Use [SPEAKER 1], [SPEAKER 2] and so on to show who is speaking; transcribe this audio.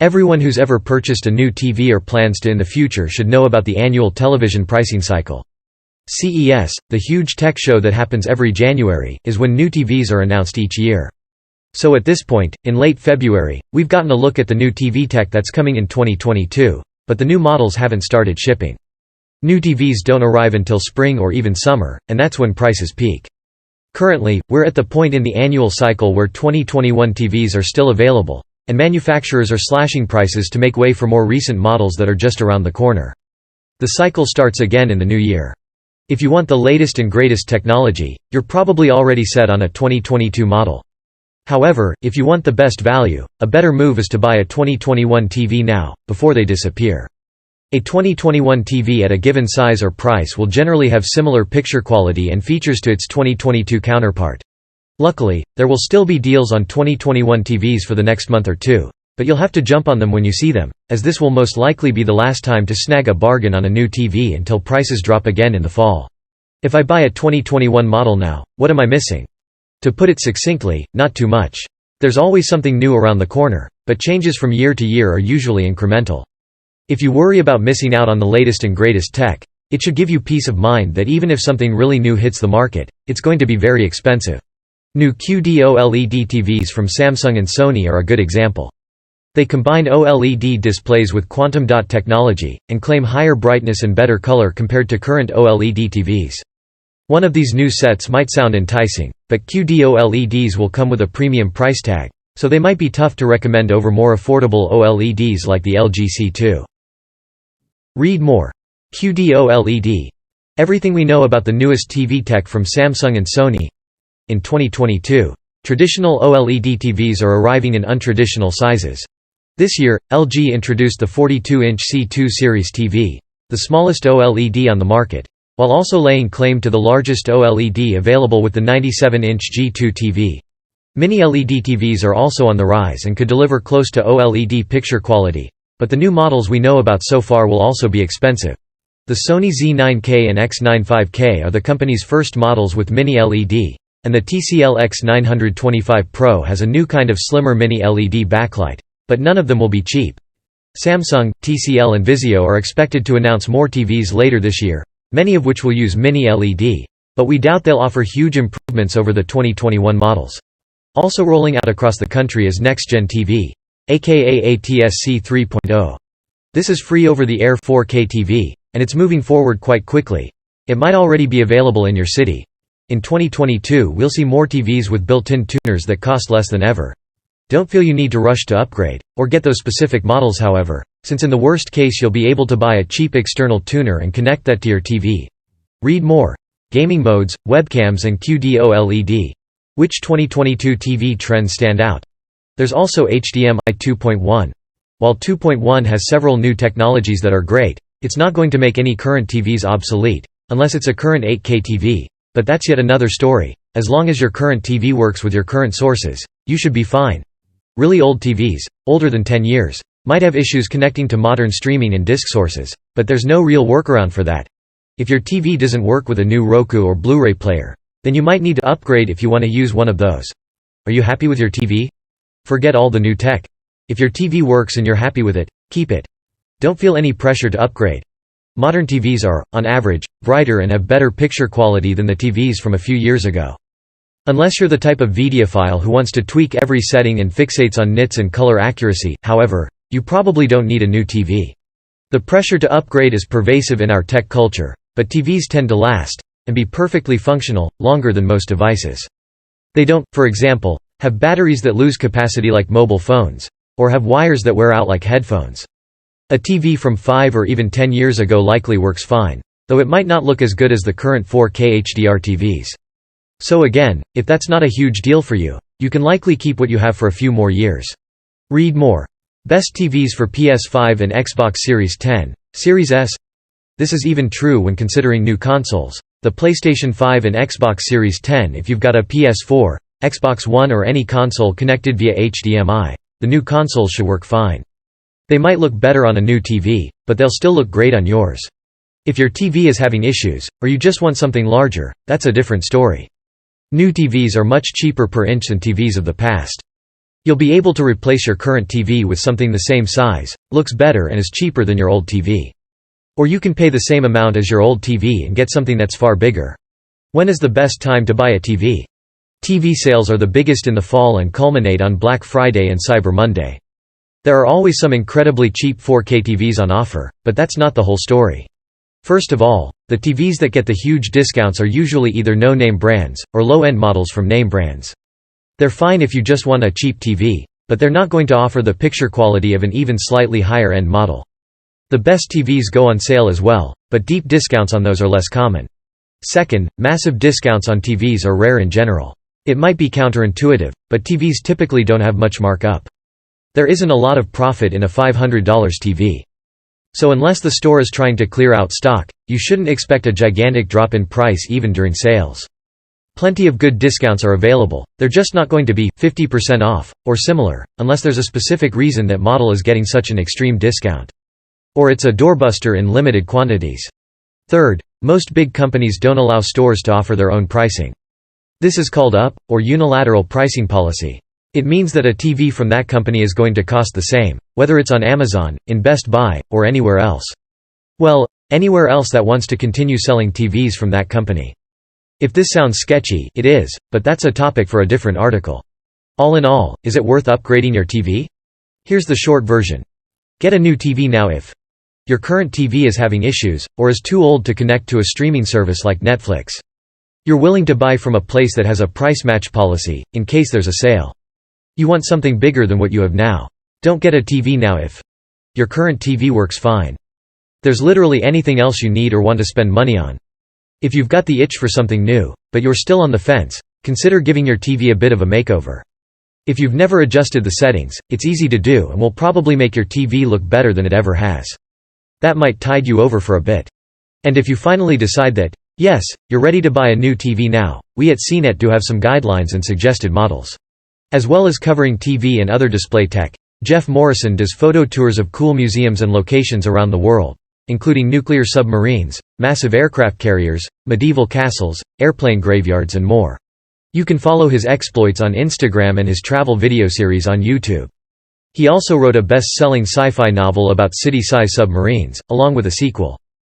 [SPEAKER 1] Everyone who's ever purchased a new TV or plans to in the future should know about the annual television pricing cycle. CES, the huge tech show that happens every January, is when new TVs are announced each year. So at this point, in late February, we've gotten a look at the new TV tech that's coming in 2022, but the new models haven't started shipping. New TVs don't arrive until spring or even summer, and that's when prices peak. Currently, we're at the point in the annual cycle where 2021 TVs are still available, and manufacturers are slashing prices to make way for more recent models that are just around the corner. The cycle starts again in the new year. If you want the latest and greatest technology, you're probably already set on a 2022 model. However, if you want the best value, a better move is to buy a 2021 TV now, before they disappear. A 2021 TV at a given size or price will generally have similar picture quality and features to its 2022 counterpart. Luckily, there will still be deals on 2021 TVs for the next month or two, but you'll have to jump on them when you see them, as this will most likely be the last time to snag a bargain on a new TV until prices drop again in the fall. If I buy a 2021 model now, what am I missing? To put it succinctly, not too much. There's always something new around the corner, but changes from year to year are usually incremental. If you worry about missing out on the latest and greatest tech, it should give you peace of mind that even if something really new hits the market, it's going to be very expensive. New QD OLED TVs from Samsung and Sony are a good example. They combine OLED displays with quantum dot technology, and claim higher brightness and better color compared to current OLED TVs. One of these new sets might sound enticing, but QD OLEDs will come with a premium price tag, so they might be tough to recommend over more affordable OLEDs like the LG C2. Read more. QD OLED. Everything we know about the newest TV tech from Samsung and Sony. In 2022, traditional OLED TVs are arriving in untraditional sizes. This year, LG introduced the 42-inch C2 series TV, the smallest OLED on the market, while also laying claim to the largest OLED available with the 97-inch G2 TV. Mini LED TVs are also on the rise and could deliver close to OLED picture quality, but the new models we know about so far will also be expensive. The Sony Z9K and X95K are the company's first models with mini LED. And the TCL X925 Pro has a new kind of slimmer mini LED backlight, but none of them will be cheap. Samsung, TCL and Vizio are expected to announce more TVs later this year, many of which will use mini LED, but we doubt they'll offer huge improvements over the 2021 models. Also rolling out across the country is Next-Gen TV, aka ATSC 3.0. This is free over-the-air 4K TV, and it's moving forward quite quickly. It might already be available in your city. In 2022 we'll see more TVs with built-in tuners that cost less than ever. Don't feel you need to rush to upgrade, or get those specific models however, since in the worst case you'll be able to buy a cheap external tuner and connect that to your TV. Read more. Gaming modes, webcams and QD OLED. Which 2022 TV trends stand out? There's also HDMI 2.1. While 2.1 has several new technologies that are great, it's not going to make any current TVs obsolete, unless it's a current 8K TV. But that's yet another story. As long as your current TV works with your current sources, you should be fine. Really old TVs, older than 10 years, might have issues connecting to modern streaming and disk sources, but there's no real workaround for that. If your TV doesn't work with a new Roku or Blu-ray player, then you might need to upgrade if you want to use one of those. Are you happy with your TV? Forget all the new tech. If your TV works and you're happy with it, keep it. Don't feel any pressure to upgrade. Modern TVs are, on average, brighter and have better picture quality than the TVs from a few years ago. Unless you're the type of videophile who wants to tweak every setting and fixates on nits and color accuracy, however, you probably don't need a new TV. The pressure to upgrade is pervasive in our tech culture, but TVs tend to last, and be perfectly functional, longer than most devices. They don't, for example, have batteries that lose capacity like mobile phones, or have wires that wear out like headphones. A TV from 5 or even 10 years ago likely works fine, though it might not look as good as the current 4K HDR TVs. So again, if that's not a huge deal for you, you can likely keep what you have for a few more years. Read more. Best TVs for PS5 and Xbox Series X, Series S. This is even true when considering new consoles. The PlayStation 5 and Xbox Series X. If you've got a PS4, Xbox One or any console connected via HDMI, the new consoles should work fine. They might look better on a new TV, but they'll still look great on yours. If your TV is having issues, or you just want something larger, that's a different story. New TVs are much cheaper per inch than TVs of the past. You'll be able to replace your current TV with something the same size, looks better and is cheaper than your old TV. Or you can pay the same amount as your old TV and get something that's far bigger. When is the best time to buy a TV? TV sales are the biggest in the fall and culminate on Black Friday and Cyber Monday. There are always some incredibly cheap 4K TVs on offer, but that's not the whole story. First of all, the TVs that get the huge discounts are usually either no-name brands, or low-end models from name brands. They're fine if you just want a cheap TV, but they're not going to offer the picture quality of an even slightly higher-end model. The best TVs go on sale as well, but deep discounts on those are less common. Second, massive discounts on TVs are rare in general. It might be counterintuitive, but TVs typically don't have much markup. There isn't a lot of profit in a $500 TV. So unless the store is trying to clear out stock, you shouldn't expect a gigantic drop in price even during sales. Plenty of good discounts are available, they're just not going to be 50% off, or similar, unless there's a specific reason that model is getting such an extreme discount. Or it's a doorbuster in limited quantities. Third, most big companies don't allow stores to offer their own pricing. This is called up, or unilateral pricing policy. It means that a TV from that company is going to cost the same, whether it's on Amazon, in Best Buy, or anywhere else. Well, anywhere else that wants to continue selling TVs from that company. If this sounds sketchy, it is, but that's a topic for a different article. All in all, is it worth upgrading your TV? Here's the short version. Get a new TV now if your current TV is having issues, or is too old to connect to a streaming service like Netflix. You're willing to buy from a place that has a price match policy, in case there's a sale. You want something bigger than what you have now. Don't get a TV now if your current TV works fine. There's literally anything else you need or want to spend money on. If you've got the itch for something new, but you're still on the fence, consider giving your TV a bit of a makeover. If you've never adjusted the settings, it's easy to do and will probably make your TV look better than it ever has. That might tide you over for a bit. And if you finally decide that, yes, you're ready to buy a new TV now, we at CNET do have some guidelines and suggested models. As well as covering TV and other display tech, Jeff Morrison does photo tours of cool museums and locations around the world, including nuclear submarines, massive aircraft carriers, medieval castles, airplane graveyards and more. You can follow his exploits on Instagram and his travel video series on YouTube. He also wrote a best-selling sci-fi novel about city-size submarines, along with a sequel.